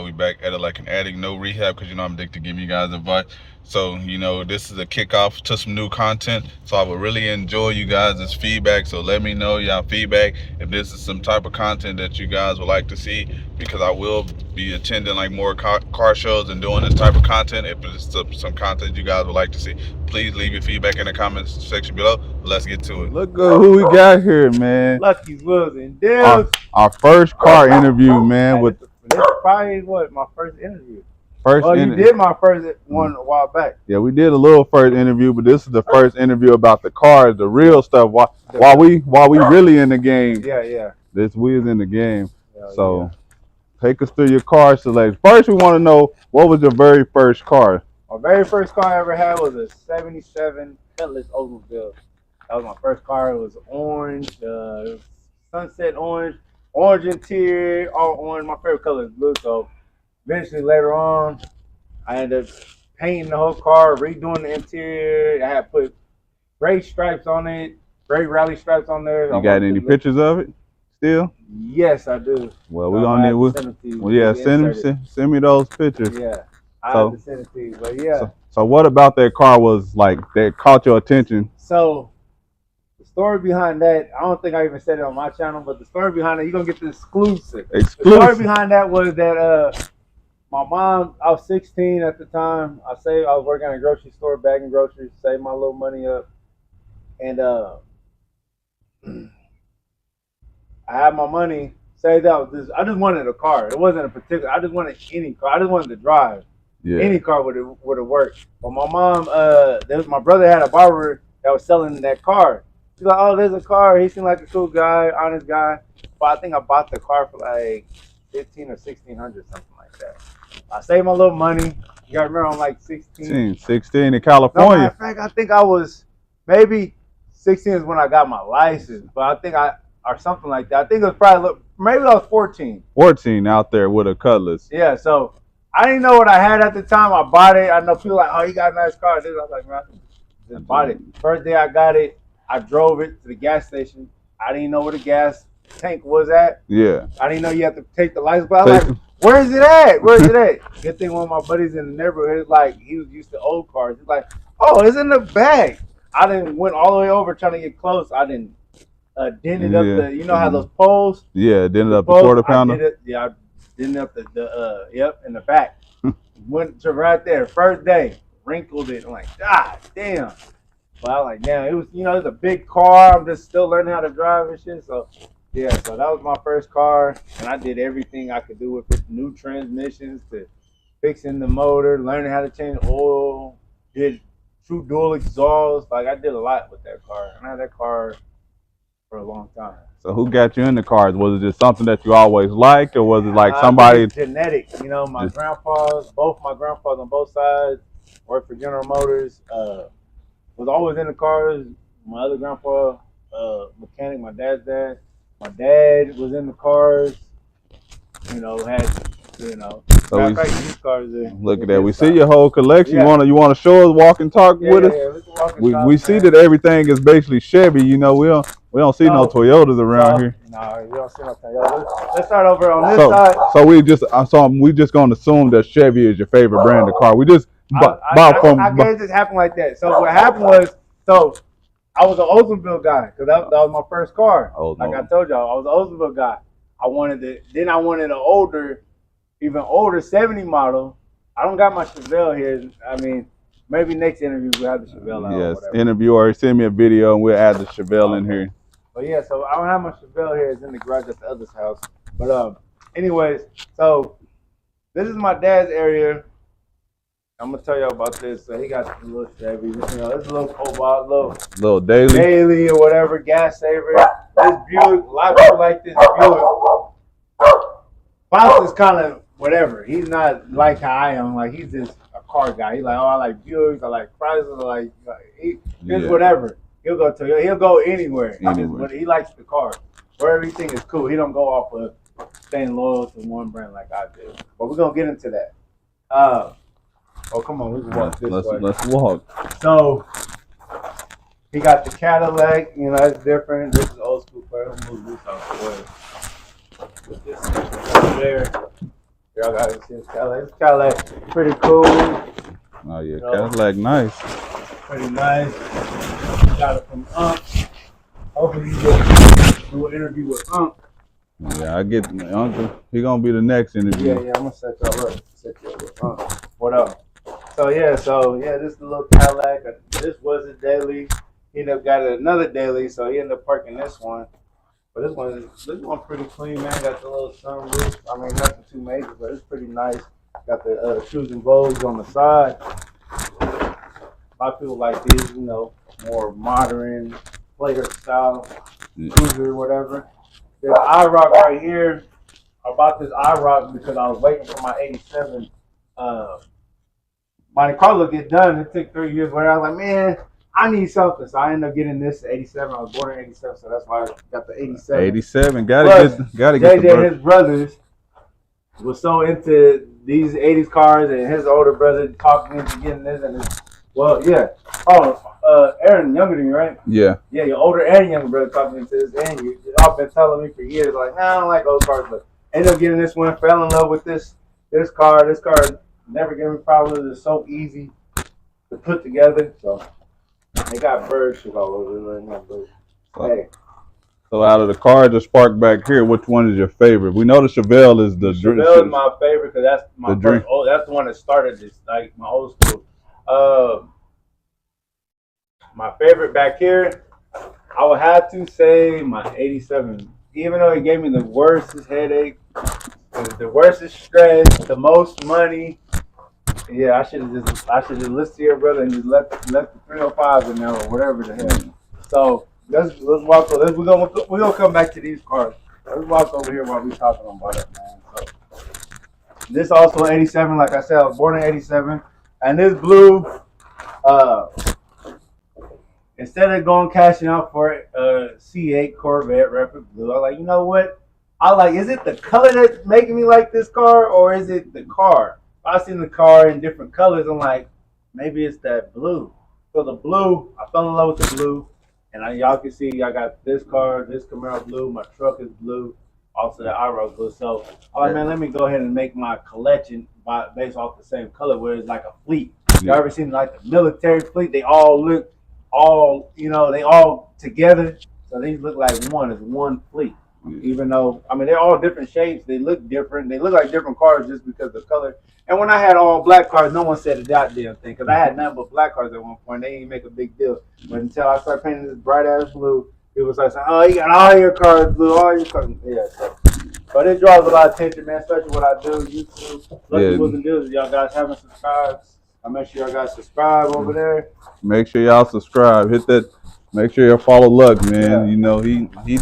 we back at it like an addict, no rehab, because I'm addicted to giving you guys advice. So, this is a kickoff to some new content. So I would really enjoy you guys' feedback. So let me know y'all feedback if this is some type of content that you guys would like to see, because I will be attending like more car shows and doing this type of content. If it's some content you guys would like to see, please leave your feedback in the comments section below. Let's get to it. Look at who we got here, man. Lucky Wheelz and Dealz. Our first car interview, man. This is probably my first interview. You did my first one a while back. Yeah, we did a little first interview, but this is the first interview about the cars, the real stuff. While we really in the game. Yeah. We is in the game. Take us through your car selection. First, we want to know, what was your very first car? My very first car I ever had was a '77 Cutlass Oldsmobile. That was my first car. It was orange, sunset orange interior, all orange. My favorite color is blue. So eventually later on, I ended up painting the whole car, redoing the interior. I had put gray stripes on it, gray rally stripes on there. You got any pictures of it still? Yes, I do. Well, we're going to need send me those pictures. Yeah, I have to send it to you. But yeah. So what about that car was like that caught your attention? So the story behind that, I don't think I even said it on my channel, but the story behind it, you're going to get the exclusive. The story behind that was that my mom, I was 16 at the time. I was working at a grocery store, bagging groceries, saved my little money up. And I had my money saved up. I just wanted a car. It wasn't a particular, I just wanted any car. I just wanted to drive. Yeah. Any car would have worked. But my mom, my brother had a barber that was selling that car. She's like, oh, there's a car. He seemed like a cool guy, honest guy. But I think I bought the car for like $1,500 or $1,600, something like that. I saved my little money. You gotta remember, I'm like 16. 16 in California. No, matter of fact, I think I was maybe 16 is when I got my license, but I think or something like that. I think it was probably maybe I was 14. 14 out there with a Cutlass. Yeah, so I didn't know what I had at the time. I bought it. I know people like, oh, you got a nice car. I was like, man, I just bought it. First day I got it, I drove it to the gas station. I didn't know where the gas tank was at. Yeah. I didn't know you have to take the license. But I was like, where is it at? Where is it at? Good thing one of my buddies in the neighborhood, like, he was used to old cars. He's like, oh, it's in the back. I didn't went all the way over trying to get close. I didn't dented up the, how those poles? Yeah, dented up the quarter pounder. I dented up in the back. Went to right there, first day, wrinkled it. I'm like, God damn. But I was like, damn, it was, it's a big car. I'm just still learning how to drive and shit. So, yeah, so that was my first car. And I did everything I could do with it. New transmissions to fixing the motor, learning how to change oil, did true dual exhaust. Like, I did a lot with that car. And I had that car for a long time. So who got you into cars? Was it just something that you always liked, or was it like somebody? Genetic. My grandpas, both my grandpas on both sides worked for General Motors. Was always into cars. My other grandpa, mechanic, my dad's dad. My dad was into cars. So these cars look at that. We see your whole collection. Yeah. You want to show us, walk and talk with us? Yeah, we see that everything is basically Chevy. We don't see no Toyotas around here. No, you don't see no Toyotas. Let's start over on this side. So we just gonna assume that Chevy is your favorite brand of car. We just I guess it happened like that. So what happened was, I was an Oldsmobile guy because that was my first car. Like I told y'all, I was an Oldsmobile guy. I wanted an even older 70 model. I don't got my Chevelle here. I mean, maybe next interview we'll have the Chevelle out. Yes, interview or send me a video and we'll add the Chevelle in here. But yeah, so I don't have my Chevelle here. It's in the garage at the other's house. But anyways, so this is my dad's area. I'm gonna tell y'all about this. So he got a little Chevy. It's a little Cobalt, little daily or whatever, gas saver. This Buick, a lot of people like this Buick. Boss is kind of whatever. He's not like how I am. Like, he's just a car guy. He's like, oh, I like Buicks. I like Chrysler. He's whatever. He'll go anywhere. But he likes the car. Where everything is cool. He don't go off of staying loyal to one brand like I do. But we're gonna get into that. Come on, we can walk this way. Let's walk. So he got the Cadillac. It's different. This is old school car. Let's move this out the way. Put this over there. Y'all gotta see this Cadillac. This Cadillac pretty cool. Oh yeah, Cadillac nice. Pretty nice. Got it from Unc. Hopefully you get do an interview with Unc. Yeah, I get Uncle. He gonna be the next interview. Yeah, I'm gonna set y'all up. Set you up with Unc. What up? So yeah, this is the little Cadillac. This was a daily. He ended up got another daily, so he ended up parking this one. But this one pretty clean, man. Got the little sunroof. I mean, nothing too major, but it's pretty nice. Got the shoes and bows on the side. A lot of people like these, more modern, player style, cruiser, whatever. There's an IROC right here. I bought this IROC because I was waiting for my 87 Monte Carlo to get done. It took 3 years. Where I was like, man, I need something. So I ended up getting this 87. I was born in 87, so that's why I got the 87. 87. Gotta get JJ and his brothers was so into these 80s cars, and his older brother talked me into getting this. And yeah. Aaron, younger than you, right? Yeah. Yeah, your older and younger brother talked me into this, and y'all been telling me for years, like, nah, I don't like old cars, but ended up getting this one. Fell in love with this car. This car never gave me problems. It's so easy to put together. So they got bird shit all over it right now, but hey. So out of the car just parked back here, which one is your favorite? We know the Chevelle is the dream. Chevelle is my favorite because that's my first. Oh, that's the one that started this, like my old school. My favorite back here, I would have to say my 87. Even though it gave me the worst headache, the worst stress, the most money. Yeah, I should have just listened to your brother and just left the 305s in there or whatever the hell. So let's walk over. We're gonna come back to these cars. Let's walk over here while we talking about it, man. So this also an 87, like I said, I was born in 87, and this blue. Instead of going cashing out for a C8 Corvette Rapid Blue, I was like, you know what? Is it the color that's making me like this car, or is it the car? I've seen the car in different colors. I'm like, maybe it's that blue. So the blue, I fell in love with the blue. And y'all can see I got this car, this Camaro blue. My truck is blue. Also the IROC blue. So I'm like, man, let me go ahead and make my collection based off the same color, where it's like a fleet. You ever seen like the military fleet? They all look they all together. So these look like one fleet. Even though, I mean, they're all different shapes. They look different. They look like different cars just because of the color. And when I had all black cars, no one said a goddamn thing. Because I had nothing but black cars at one point. They didn't make a big deal. But until I started painting this bright-ass blue, people started saying, oh, you got all your cars blue, all your cars. Yeah, so. But it draws a lot of attention, man, especially what I do. YouTube. Lucky Wheelz and Dealz. Y'all guys haven't subscribed. I make sure y'all guys subscribe over there. Make sure y'all subscribe. Hit that. Make sure you follow Luck, man. Yeah. He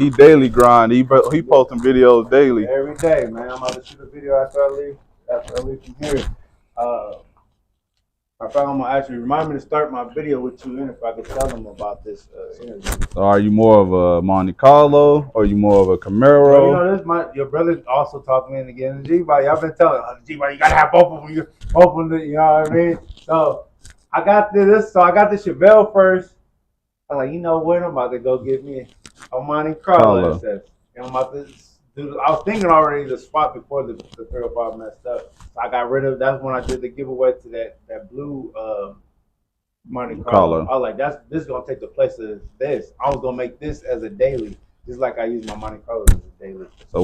daily grind. He posting videos daily. Every day, man. I'm about to shoot a video after I leave from here. I found I'm gonna actually remind me to start my video with you in if I could tell them about this interview. So are you more of a Monte Carlo or are you more of a Camaro? So, your brother also talked me into getting the G-Body. I've been telling G-Body, you gotta have both of them. You know what I mean? So I got this. So I got the Chevelle first. I'm like, you know what? I'm about to go get me a Monte Carlo. And I'm about to do. I was thinking already the spot before the 305 messed up. So I got rid of. That's when I did the giveaway to that blue Monte Carlo. I was like, this is gonna take the place of this. I was gonna make this as a daily, just like I use my Monte Carlo as a daily. So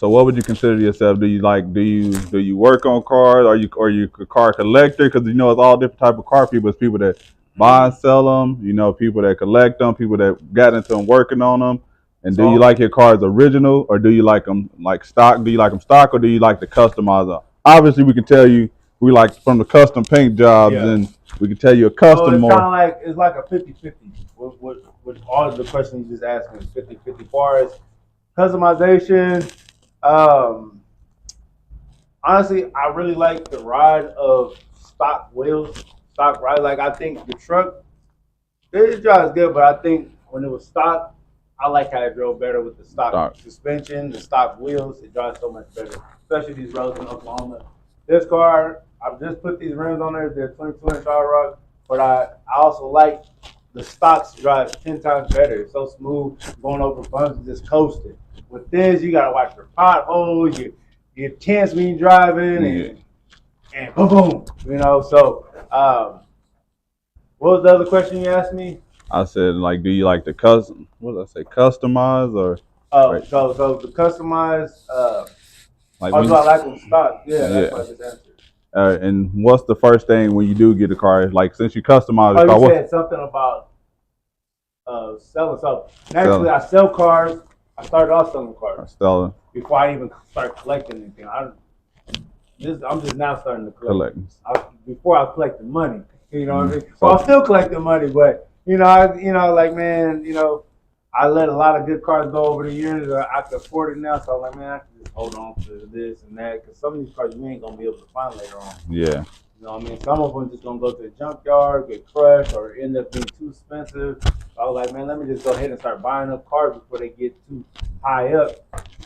what would you consider yourself? Do you work on cars? Are you a car collector? Because it's all different type of car people. It's people that buy and sell them. People that collect them. People that got into them working on them. And do you like your cars original, or do you like them like stock? Do you like them stock, or do you like to customize them? Obviously, we can tell you we like from the custom paint jobs, and we can tell you a custom more. It's like a 50-50 with all of the questions you just asked me. 50-50 far as customization. Honestly, I really like the ride of stock wheels, stock ride. Like I think the truck, it drives good, but I think when it was stock, I like how it drove better with the stock suspension, the stock wheels. It drives so much better, especially these roads in Oklahoma. This car, I've just put these rims on there. They're 22-inch IROC, but I also like the stocks drive 10 times better. It's so smooth, going over bumps and just coasting. With this, you gotta watch your potholes. you're tense when you're driving, and boom, boom, you know. So, what was the other question you asked me? I said, like, do you like the custom? What did I say? Customize or Oh, right? so the customized. Like Oh, do when? I like them stock? Yeah, that's Yeah. what I just answered. And what's the first thing when you do get a car? Like, since you customize the Oh, you car, what said something about selling. So naturally, selling? I sell cars. I started off selling cars Selling, before I even start collecting anything. I'm just now starting to collect. collecting. Before I was collecting money, you know what I mean. Mm-hmm. So I'm still collecting money, but like man, I let a lot of good cars go over the years. I could afford it now, so I'm like, man, I can just hold on to this and that because some of these cars you ain't gonna be able to find later on. Yeah. You know what I mean? Some of them just gonna go to the junkyard, get crushed, or end up being too expensive. So I was like, man, let me just go ahead and start buying up cars before they get too high up.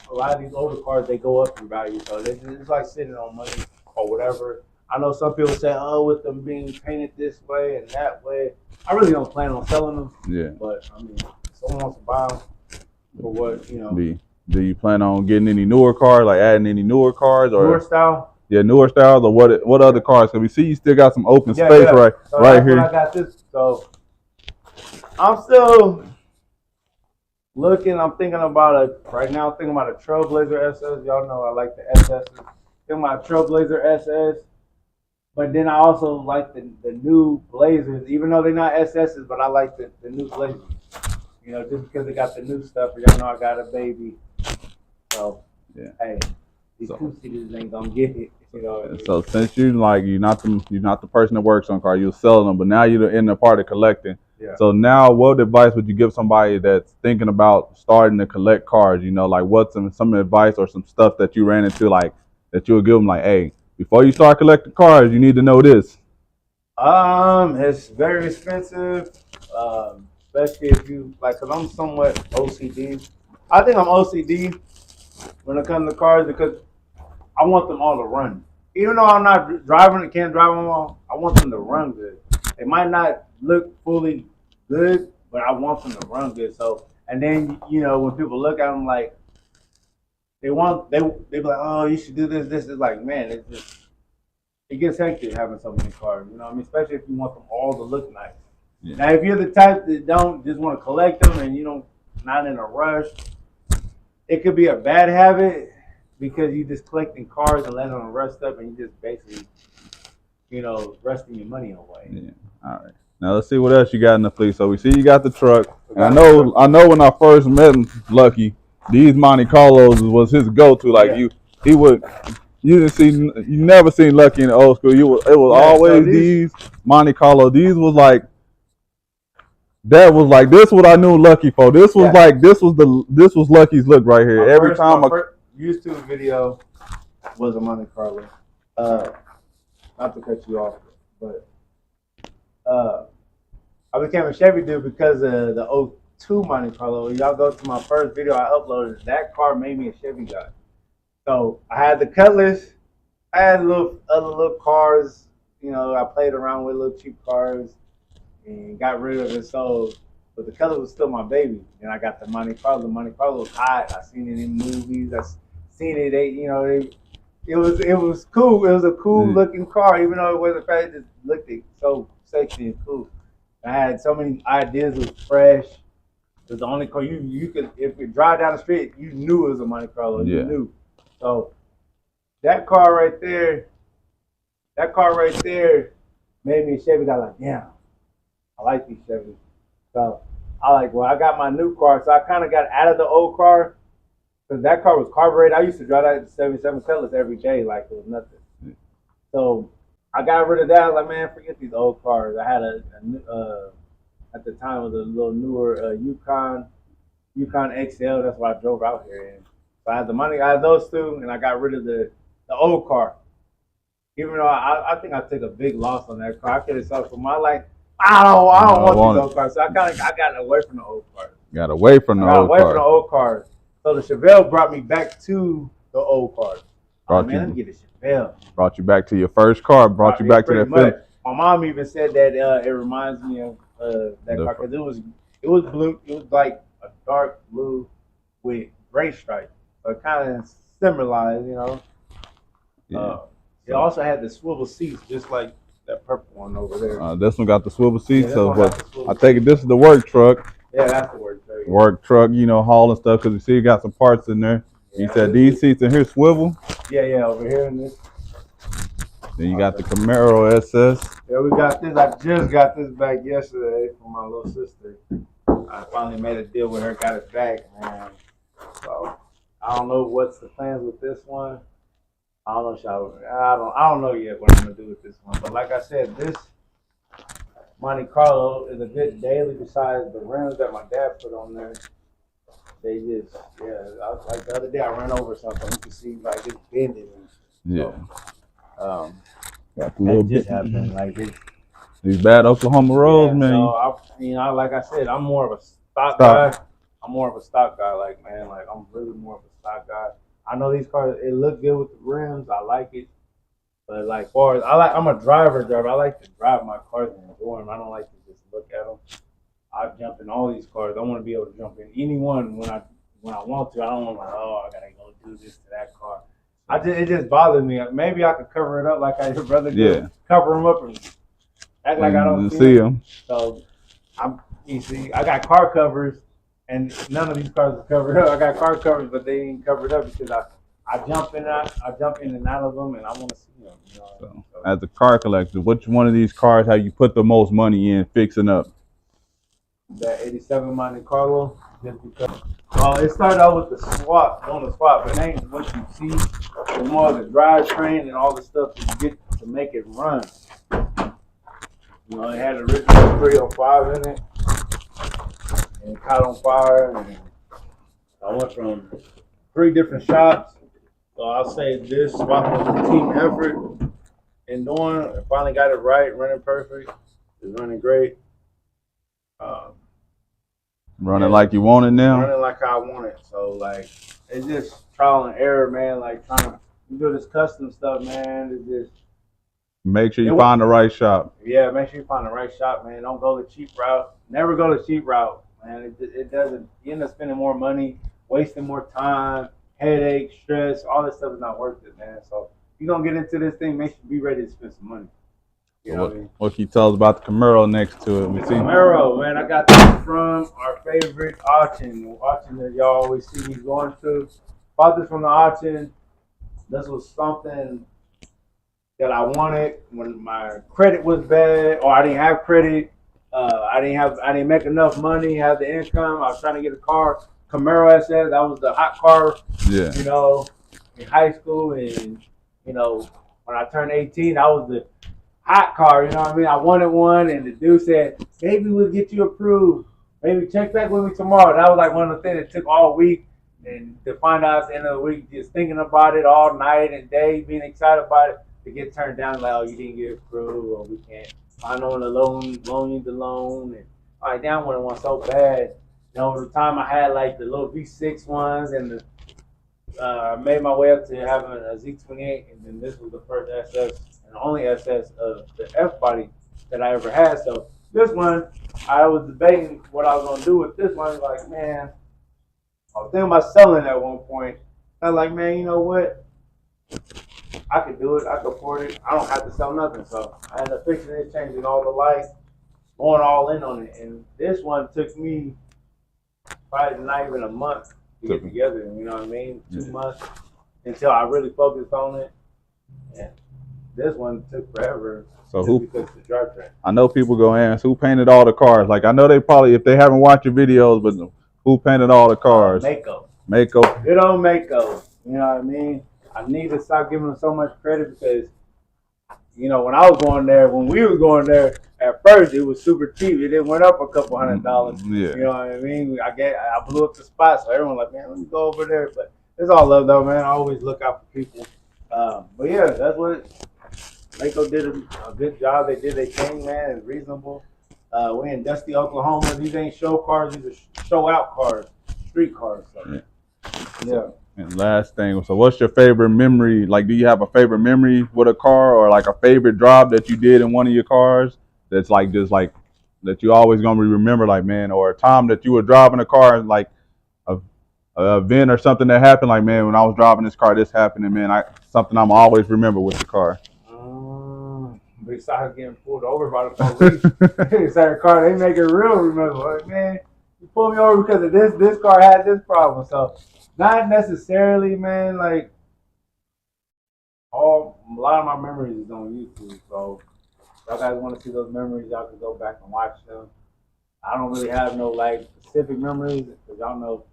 A lot of these older cars, they go up in value, so it's like sitting on money or whatever. I know some people say, oh, with them being painted this way and that way. I really don't plan on selling them. Yeah. But I mean, if someone wants to buy them for what, Do you plan on getting any newer cars, like adding any newer cars, or newer style. Yeah, newer styles, or what other cars? Cause we see you still got some open space right So right that's here. when I got this. So I'm still looking. I'm thinking about right now. I'm thinking about a Trailblazer SS. Y'all know I like the SS. Thinking about Trailblazer SS. But then I also like the new Blazers, even though they're not SS's, but I like the new Blazers. Just because they got the new stuff. Y'all know I got a baby. So, Yeah. hey, these two-seaters ain't going to get it. So since you're not the person that works on cars, you're selling them, but now you're in the part of collecting. Yeah. So now, what advice would you give somebody that's thinking about starting to collect cars? Like what's some advice or some stuff that you ran into, like that you would give them, like, hey, before you start collecting cars, you need to know this. It's very expensive, especially if you cause I'm somewhat OCD. I think I'm OCD when it comes to cars because I want them all to run. Even though I'm not driving and can't drive them all, I want them to run good. They might not look fully good, but I want them to run good. So, and then when people look at them like they be like, oh, you should do this. This is like, man, it gets hectic having so many cars. You know what I mean? Especially if you want them all to look nice. Yeah. Now, if you're the type that don't just want to collect them and not in a rush, it could be a bad habit because you just collecting cars and letting them rust up and you just basically, rusting your money away. Yeah. All right. Now let's see what else you got in the fleet. So we see you got the truck. And I know when I first met Lucky, these Monte Carlos was his go-to. Like you never seen Lucky in the old school. It was always these Monte Carlo. These was like, that was like, this what I knew Lucky for. This was this was Lucky's look right here. Every time my first YouTube video was a Monte Carlo. Not to cut you off, but I became a Chevy dude because of the 02 Monte Carlo. Y'all go to my first video I uploaded. That car made me a Chevy guy. So I had the Cutlass. I had other little cars. I played around with little cheap cars and got rid of it. So, but the Cutlass was still my baby. And I got the Monte Carlo. The Monte Carlo was hot. I seen it in movies. I seen it. It was cool. It was a cool looking car, even though it wasn't fast. It just looked so sexy and cool. I had so many ideas. It was fresh. It was the only car you could, if you drive down the street, you knew it was a Monte Carlo. You knew. So that car right there made me a Chevy guy. Like, damn, I like these Chevys. So I got my new car. So I kind of got out of the old car because that car was carbureted. I used to drive that 77 Cutlass every day like it was nothing. So I got rid of that. I was like, man, forget these old cars. I had at the time, it was a little newer Yukon XL. That's what I drove out here in. So I had the money. I had those two, and I got rid of the old car. Even though I think I took a big loss on that car. I could have sold for my I don't want these old cars. So I got away from the old cars. Got away from the old cars. So the Chevelle brought me back to the old cars. Let me get a Chevelle. Brought you back to your first car. Brought you back to that feeling. My mom even said that it reminds me of that car because it was blue. It was like a dark blue with gray stripes. So it kind of symbolized, Yeah. It also had the swivel seats, just like that purple one over there. This one got the swivel Yeah, seats. this So, one got but the swivel I take it seats. this is the work truck. Yeah, that's the word. Yeah. Work truck, you know, hauling stuff because you see you got some parts in there. You Yeah, said these seats in here swivel. yeah, over here in this. Then you got the Camaro SS. Yeah, we got this. I just got this back yesterday from my little sister. I finally made a deal with her, got it back, man. So I don't know what's the plans with this one. I don't know, I don't know yet what I'm gonna do with this one. But like I said, this Monte Carlo is a good daily. Besides the rims that my dad put on there, they just like the other day I ran over something. You can see like it's bending. Yeah. So, got the little that just bit. happened. Like it, These bad Oklahoma roads, man. So like I said, I'm more of a stock guy. I'm more of a stock guy. Like man, like I'm really more of a stock guy. I know these cars. It look good with the rims. I like it. But like far as I'm a driver. I like to drive my cars and enjoy them. I don't like to just look at them. I jump in all these cars. I want to be able to jump in any one when I want to. I don't want I gotta go do this to that car. It just bothers me. Maybe I could cover it up like how your brother did. Yeah. Cover them up and act like I don't see them. So you see, I got car covers, and none of these cars are covered up. I got car covers, but they ain't covered up because I jump in and out of them, and I want to see them. You know? So, as a car collector, which one of these cars have you put the most money in fixing up? That '87 Monte Carlo, just because. It started out with the swap, but it ain't what you see. It's more of the drivetrain and all the stuff that you get to make it run. You know, it had the original 305 in it, and it caught on fire. And I went from 3 different shops. So I'll say this swap was a team effort in doing. I finally got it right, running perfect. It's running great. Running like you want it now? Running like I want it. So, like, it's just trial and error, man. Like, trying to do this custom stuff, man. It's just. Make sure you find the right shop. Yeah, make sure you find the right shop, man. Don't go the cheap route. Never go the cheap route, man. It doesn't. You end up spending more money, wasting more time, headache, stress. All this stuff is not worth it, man. So, if you're going to get into this thing, make sure you be ready to spend some money. You know what I mean? What can you tell us about the Camaro next to it? Camaro, man, I got this from our favorite auction that y'all always see me going to. Bought this from the auction. This was something that I wanted when my credit was bad, or I didn't have credit. I didn't make enough money, have the income. I was trying to get a car, Camaro SS. That was the hot car. Yeah. You know, in high school, and you know, when I turned 18, that was the hot car, you know what I mean? I wanted one, and the dude said, maybe we'll get you approved. Maybe check back with me tomorrow. That was like one of the things that took all week, and to find out at the end of the week, just thinking about it all night and day, being excited about it, to get turned down, like, oh, you didn't get approved, or we can't find on the loan you the loan. And all right, now I wanted one so bad. You know, over the time I had like the little V6 ones, and I made my way up to having a Z28, and then this was the first SS and the only SS of the F body that I ever had. So this one, I was debating what I was gonna do with this one. Like, man, I was thinking about selling at one point. I was like, man, you know what? I could do it. I could afford it. I don't have to sell nothing. So I ended up fixing it, changing all the lights, going all in on it. And this one took me probably not even a month to get together. You know what I mean? 2 months until I really focused on it. Yeah. This one took forever. So because the drivetrain. I know people go ask who painted all the cars. Like I know they probably, if they haven't watched your videos, but who painted all the cars? Mako. Good old Mako. You know what I mean? I need to stop giving them so much credit because, you know, when we were going there, at first it was super cheap. It went up a couple $100. Yeah. You know what I mean? I blew up the spot, so everyone like, man, let me go over there. But it's all love though, man. I always look out for people. But yeah, that's what Mako did a good job. They did their thing, man. It's reasonable. We're in Dusty, Oklahoma. These ain't show cars. These are show out cars, street cars. So, yeah. And last thing, so what's your favorite memory? Like, do you have a favorite memory with a car, or like a favorite job that you did in one of your cars that's like just like that you always gonna remember, like, man, or a time that you were driving a car and like a event or something that happened, like, man, when I was driving this car, this happened, and man, something I'm always remember with the car. Besides getting pulled over by the police, certain car, they make it real remember. Like, man, you pulled me over because of this car had this problem. So not necessarily, man, like a lot of my memories is on YouTube. So if y'all guys want to see those memories, y'all can go back and watch them. I don't really have no like specific memories because y'all know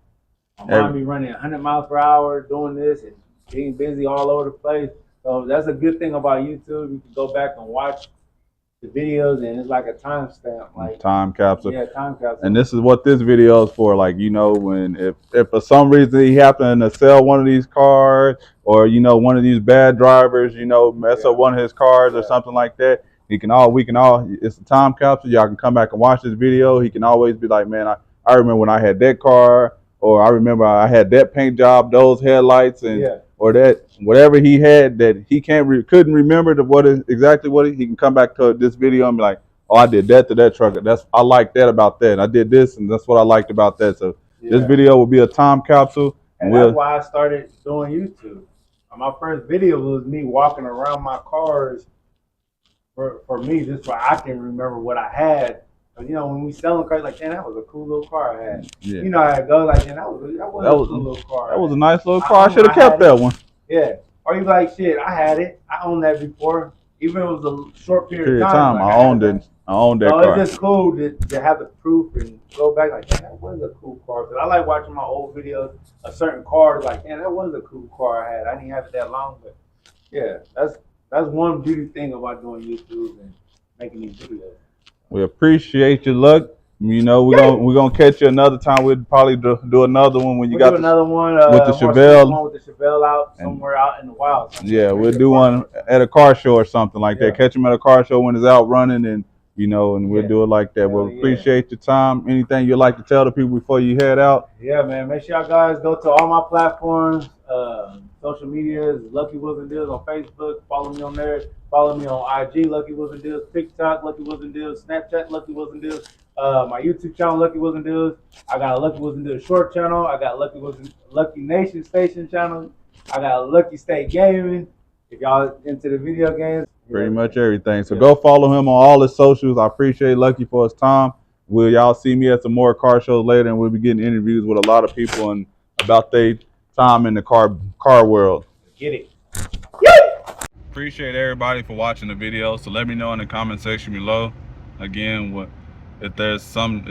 my mom be running 100 miles per hour doing this and being busy all over the place. So that's a good thing about YouTube. You can go back and watch the videos, and it's like a timestamp, like time capsule. Yeah, time capsule. And this is what this video is for. Like, you know, when if for some reason he happened to sell one of these cars, or you know, one of these bad drivers, you know, mess up one of his cars or something like that, we can all. It's a time capsule. Y'all can come back and watch this video. He can always be like, man, I remember when I had that car, or I remember I had that paint job, those headlights, and or that whatever he had that he couldn't remember exactly what he can come back to this video and be like, oh, I did that to that truck. I like that about that. I did this, and that's what I liked about that. So this video will be a time capsule, and that's why I started doing YouTube. My first video was me walking around my cars. For me, just so I can remember what I had. But, you know, when we selling cars, like, man, that was a cool little car I had. Yeah. You know how it goes, like, man, that was a cool little car. That was a nice little car. I should have kept that one. Yeah. Or you like, shit, I had it. I owned that before. Even if it was a short period of time. Like, I owned that car. So it's just cool to have the proof and go back like, man, that was a cool car. Because I like watching my old videos of certain cars, like, man, that was a cool car I had. I didn't have it that long, but yeah, that's one beauty thing about doing YouTube and making these videos. We appreciate your luck. You know, we're gonna catch you another time. We'll probably do another one when you got another one with the Chevelle. One with the Chevelle out somewhere out in the wild. Yeah, we'll do one at a car show or something like that. Catch them at a car show when it's out running, and you know, and we'll do it like that. Well, appreciate your time. Anything you'd like to tell the people before you head out? Yeah, man. Make sure y'all guys go to all my platforms. Social media is Lucky Wheelz and Dealz on Facebook. Follow me on there. Follow me on IG, Lucky Wheelz and Dealz. TikTok, Lucky Wheelz and Dealz. Snapchat, Lucky Wheelz and Dealz. My YouTube channel, Lucky Wheelz and Dealz. I got a Lucky Wheelz and Dealz short channel. I got Lucky Nation Station channel. I got a Lucky State Gaming. If y'all into the video games. Pretty much everything. So go follow him on all his socials. I appreciate Lucky for his time. Will y'all see me at some more car shows later, and we'll be getting interviews with a lot of people and about their time in the car world. Get it. Appreciate everybody for watching the video. So let me know in the comment section below. Again, if this is some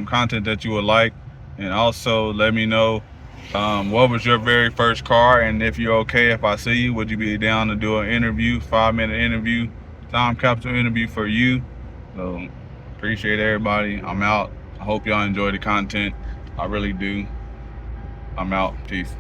content that you would like, and also let me know what was your very first car, and if you're okay if I see you, would you be down to do an interview, 5-minute interview, time capsule interview for you? So appreciate everybody. I'm out. I hope y'all enjoy the content. I really do. I'm out. Peace.